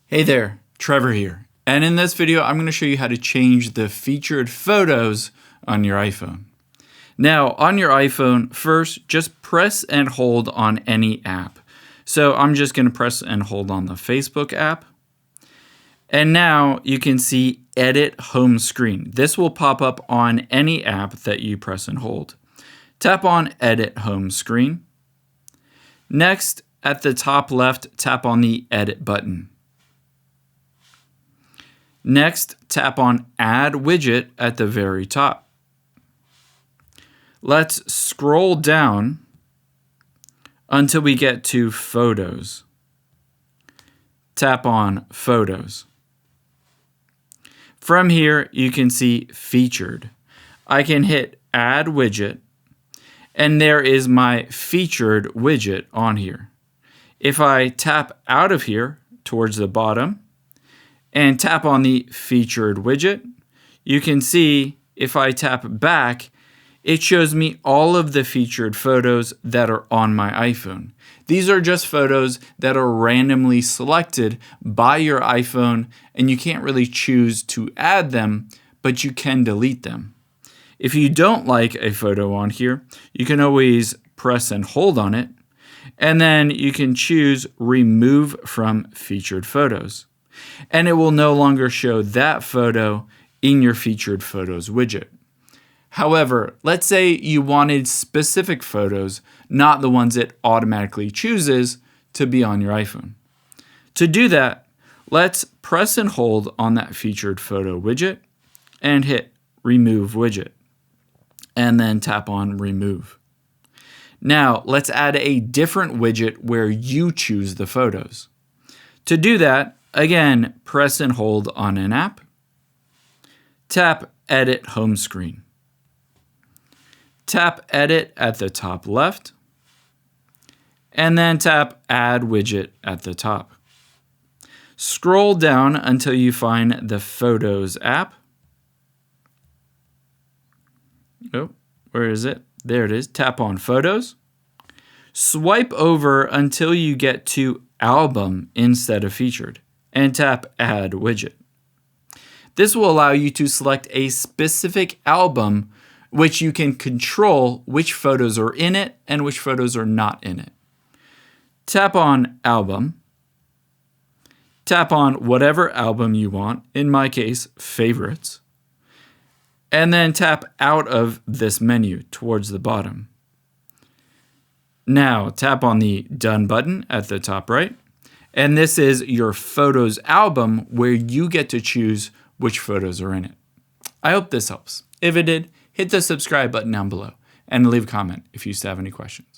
Hey there, Trevor here. And in this video, I'm going to show you how to change the featured photos on your iPhone. Now, on your iPhone, first, just press and hold on any app. So I'm just going to press and hold on the Facebook app. And now you can see Edit Home Screen. This will pop up on any app that you press and hold. Tap on Edit Home Screen. Next, at the top left, tap on the Edit button. Next, tap on Add Widget at the very top. Let's scroll down until we get to Photos. Tap on Photos. From here, you can see Featured. I can hit Add Widget, and there is my featured widget on here. If I tap out of here towards the bottom, and tap on the featured widget, you can see if I tap back, it shows me all of the featured photos that are on my iPhone. These are just photos that are randomly selected by your iPhone, and you can't really choose to add them, but you can delete them. If you don't like a photo on here, you can always press and hold on it, and then you can choose Remove from Featured Photos. And it will no longer show that photo in your featured photos widget. However, let's say you wanted specific photos, not the ones it automatically chooses, to be on your iPhone. To do that, let's press and hold on that featured photo widget and hit Remove Widget, and then tap on Remove. Now, let's add a different widget where you choose the photos. To do that, again, press and hold on an app. Tap Edit Home Screen. Tap Edit at the top left. And then tap Add Widget at the top. Scroll down until you find the Photos app. Oh, where is it? There it is. Tap on Photos. Swipe over until you get to Album instead of Featured, and tap Add Widget. This will allow you to select a specific album which you can control which photos are in it and which photos are not in it. Tap on Album. Tap on whatever album you want, in my case, Favorites. And then tap out of this menu towards the bottom. Now tap on the Done button at the top right. And this is your Photos album where you get to choose which photos are in it. I hope this helps. If it did, hit the subscribe button down below and leave a comment if you still have any questions.